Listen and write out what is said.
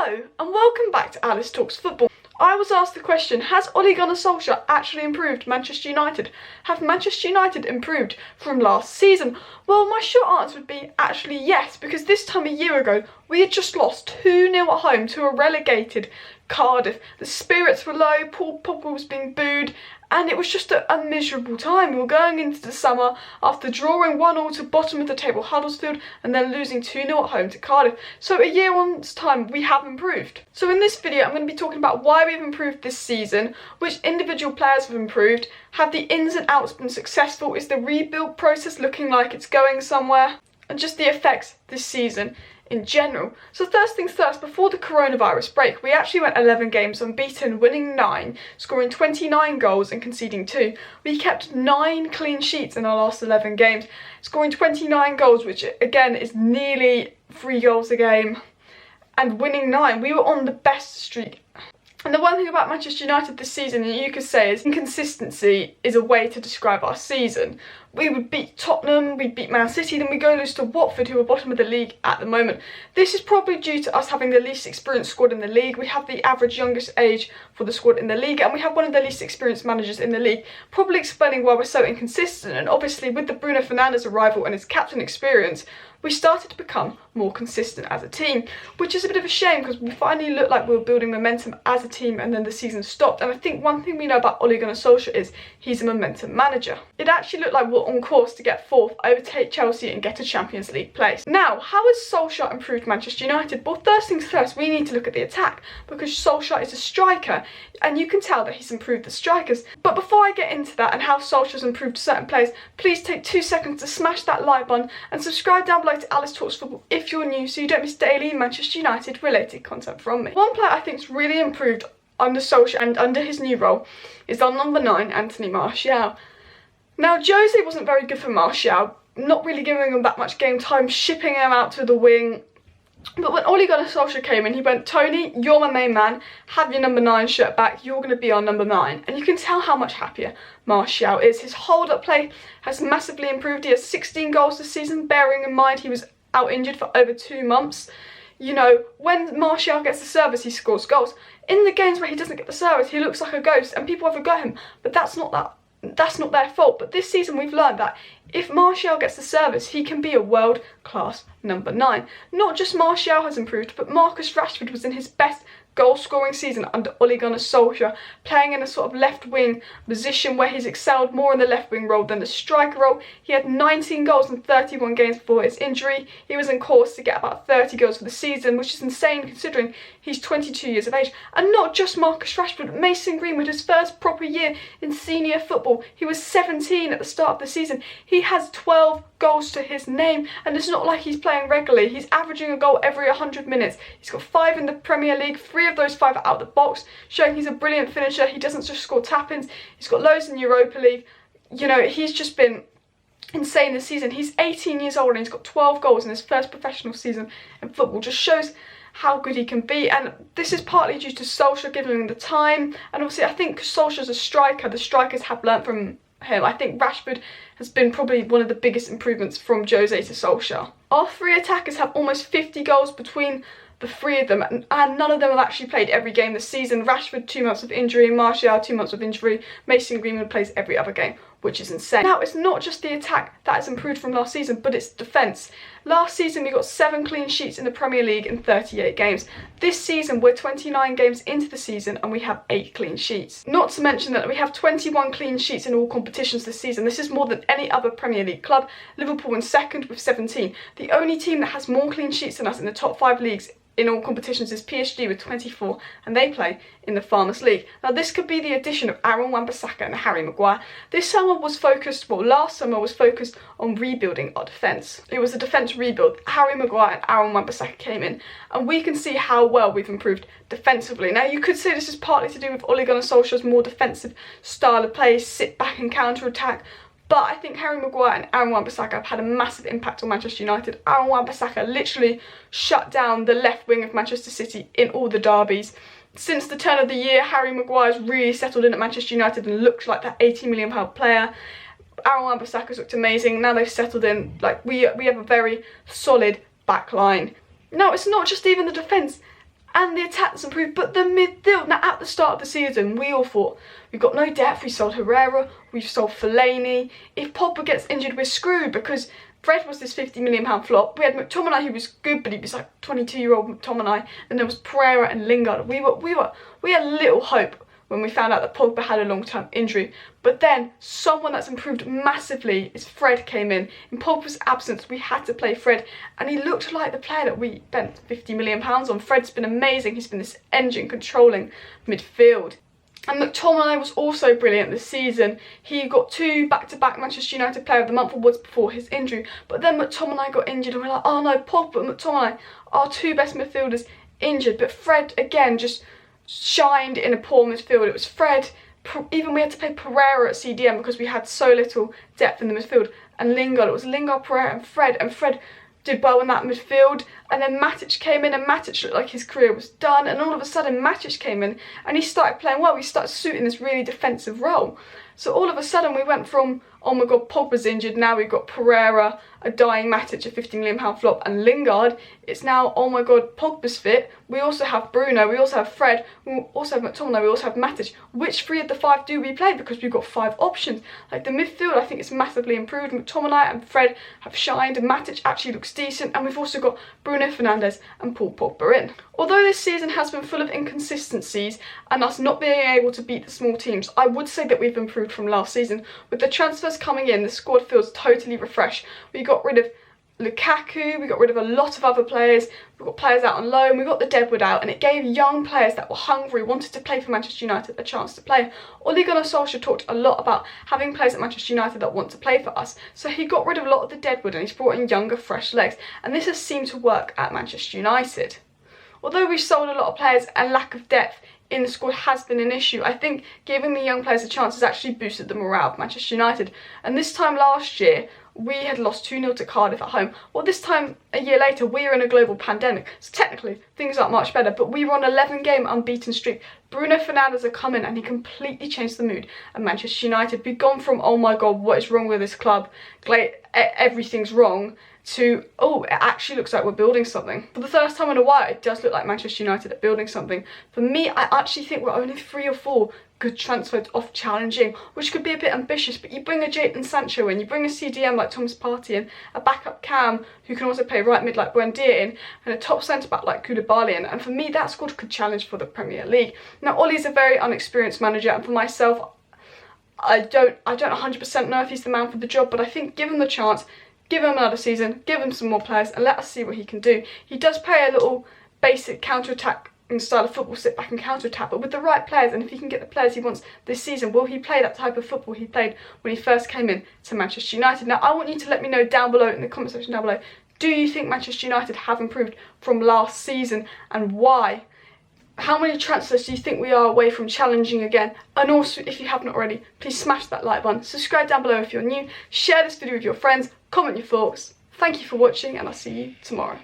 Hello and welcome back to Alice Talks Football. I was asked the question, has Ole Gunnar Solskjaer actually improved Manchester United? Have Manchester United improved from last season? Well, my short answer would be actually yes, because this time a year ago we had just lost 2-0 at home to a relegated Cardiff. The spirits were low, Paul Pogba was being booed, and it was just a miserable time. We were going into the summer after drawing 1-1 to bottom of the table Huddersfield and then losing 2-0 at home to Cardiff. So a year on's time, we have improved. So in this video, I'm going to be talking about why we've improved this season, which individual players have improved, have the ins and outs been successful, is the rebuild process looking like it's going somewhere, and just the effects this season in general. So first things first, before the coronavirus break, we actually went 11 games unbeaten, winning 9, scoring 29 goals and conceding 2. We kept 9 clean sheets in our last 11 games, scoring 29 goals, which again is nearly 3 goals a game, and winning 9. We were on the best streak. And the one thing about Manchester United this season, and you could say, is inconsistency is a way to describe our season. We would beat Tottenham, we'd beat Man City, then we go lose to Watford, who are bottom of the league at the moment. This is probably due to us having the least experienced squad in the league. We have the average youngest age for the squad in the league, and we have one of the least experienced managers in the league, probably explaining why we're so inconsistent. And obviously with the Bruno Fernandes arrival and his captain experience, we started to become more consistent as a team, which is a bit of a shame because we finally looked like we were building momentum as a team and then the season stopped. And I think one thing we know about Ole Gunnar Solskjaer is he's a momentum manager. It actually looked like we were on course to get 4th, overtake Chelsea and get a Champions League place. Now, how has Solskjaer improved Manchester United? Well, first things first, we need to look at the attack because Solskjaer is a striker and you can tell that he's improved the strikers. But before I get into that and how Solskjaer's improved certain players, please take 2 seconds to smash that like button and subscribe down below to Alice Talks Football if you're new, so you don't miss daily Manchester United related content from me. One player I think's really improved under Solskjaer and under his new role is our number 9, Anthony Martial. Now, Jose wasn't very good for Martial, not really giving him that much game time, shipping him out to the wing. But when Ole Gunnar Solskjaer came in, he went, Tony, you're my main man, have your number 9 shirt back, you're going to be our number 9. And you can tell how much happier Martial is. His hold-up play has massively improved. He has 16 goals this season, bearing in mind he was out injured for over 2 months. You know, when Martial gets the service, he scores goals. In the games where he doesn't get the service, he looks like a ghost and people have forgot him. But that's not their fault. But this season we've learned that if Martial gets the service, he can be a world-class number 9. Not just Martial has improved, but Marcus Rashford was in his best goal-scoring season under Ole Gunnar Solskjaer, playing in a sort of left-wing position where he's excelled more in the left-wing role than the striker role. He had 19 goals in 31 games before his injury. He was in course to get about 30 goals for the season, which is insane considering he's 22 years of age. And not just Marcus Rashford, Mason Greenwood, his first proper year in senior football. He was 17 at the start of the season. He has 12 goals to his name, and it's not like he's playing regularly. He's averaging a goal every 100 minutes. He's got 5 in the Premier League, 3 of those 5 are out the box, showing he's a brilliant finisher. He doesn't just score tap-ins, he's got loads in Europa League. You know, he's just been insane this season. He's 18 years old and he's got 12 goals in his first professional season in football. Just shows how good he can be, and this is partly due to Solskjaer giving him the time, and obviously I think Solskjaer's a striker, the strikers have learnt from him. I think Rashford has been probably one of the biggest improvements from Jose to Solskjaer. Our 3 attackers have almost 50 goals between the 3 of them, and none of them have actually played every game this season. Rashford 2 months of injury, Martial 2 months of injury, Mason Greenwood plays every other game, which is insane. Now, it's not just the attack that has improved from last season, but it's defence. Last season we got 7 clean sheets in the Premier League in 38 games. This season we're 29 games into the season and we have 8 clean sheets. Not to mention that we have 21 clean sheets in all competitions this season. This is more than any other Premier League club. Liverpool in second with 17. The only team that has more clean sheets than us in the top 5 leagues in all competitions is PSG with 24, and they play in the Farmers League. Now, this could be the addition of Aaron Wan-Bissaka and Harry Maguire. Last summer was focused on rebuilding our defence. It was a defence rebuild. Harry Maguire and Aaron Wan-Bissaka came in, and we can see how well we've improved defensively. Now, you could say this is partly to do with Ole Gunnar Solskjaer's more defensive style of play, sit back and counter-attack. But I think Harry Maguire and Aaron Wan-Bissaka have had a massive impact on Manchester United. Aaron Wan-Bissaka literally shut down the left wing of Manchester City in all the derbies. Since the turn of the year, Harry Maguire's really settled in at Manchester United and looked like that £80 million player. Aaron Wan-Bissaka's looked amazing. Now they've settled in. Like we have a very solid back line. Now, it's not just even the defence. and the attack's improved, but the midfield, now at the start of the season, we all thought, we've got no depth, we sold Herrera, we've sold Fellaini. If Pogba gets injured, we're screwed, because Fred was this £50 million flop. We had McTominay, who was good, but he was like 22-year-old McTominay, and there was Pereira and Lingard. We had little hope when we found out that Pogba had a long-term injury. But then, someone that's improved massively is Fred came in. In Pogba's absence, we had to play Fred, and he looked like the player that we spent £50 million on. Fred's been amazing. He's been this engine controlling midfield. And McTominay was also brilliant this season. He got 2 back-to-back Manchester United Player of the Month awards before his injury. But then McTominay got injured, and we're like, oh no, Pogba and McTominay, our 2 best midfielders, injured. But Fred, again, just shined in a poor midfield. It was Fred, even we had to play Pereira at CDM because we had so little depth in the midfield, and Lingard. It was Lingard, Pereira and Fred did well in that midfield. And then Matic came in, and Matic looked like his career was done, and all of a sudden Matic came in and he started playing well. He started suiting this really defensive role. So all of a sudden we went from, oh my god, Pogba's injured, now we've got Pereira, a dying Matic, a £50 million flop, and Lingard. It's now, oh my god, Pogba's fit. We also have Bruno, we also have Fred, we also have McTominay, we also have Matic. Which 3 of the 5 do we play? Because we've got 5 options. Like the midfield, I think it's massively improved. McTominay and Fred have shined, and Matic actually looks decent, and we've also got Bruno Fernandes and Paul Pogba in. Although this season has been full of inconsistencies and us not being able to beat the small teams, I would say that we've improved from last season. With the transfers coming in, the squad feels totally refreshed. We got rid of Lukaku, we got rid of a lot of other players, we got players out on loan, we got the Deadwood out, and it gave young players that were hungry, wanted to play for Manchester United, a chance to play. Ole Gunnar Solskjaer talked a lot about having players at Manchester United that want to play for us, so he got rid of a lot of the Deadwood and he's brought in younger, fresh legs, and this has seemed to work at Manchester United. Although we've sold a lot of players and lack of depth in the squad has been an issue, I think giving the young players a chance has actually boosted the morale of Manchester United. And this time last year, we had lost 2-0 to Cardiff at home. Well, this time, a year later, we are in a global pandemic. So technically, things aren't much better, but we were on an 11-game unbeaten streak. Bruno Fernandes had come in and he completely changed the mood at Manchester United. We've gone from, oh my god, what is wrong with this club? Everything's wrong, to, oh, it actually looks like we're building something. For the first time in a while, it does look like Manchester United are building something. For me, I actually think we're only 3 or 4 good transfers off challenging, which could be a bit ambitious, but you bring a Jadon Sancho in, you bring a CDM like Thomas Partey in, a backup cam who can also play right mid like Buendia in, and a top centre-back like Koulibaly in, and for me, that squad could challenge for the Premier League. Now, Ole's a very unexperienced manager, and for myself, I don't 100% know if he's the man for the job, but I think give him the chance, give him another season, give him some more players, and let us see what he can do. He does play a little basic counter-attack in style of football, sit back and counter-attack, but with the right players, and if he can get the players he wants this season, will he play that type of football he played when he first came in to Manchester United? Now, I want you to let me know down below in the comment section down below, do you think Manchester United have improved from last season, and why? How many transfers do you think we are away from challenging again? And also, if you haven't already, please smash that like button, subscribe down below if you're new, share this video with your friends, comment your thoughts. Thank you for watching, and I'll see you tomorrow.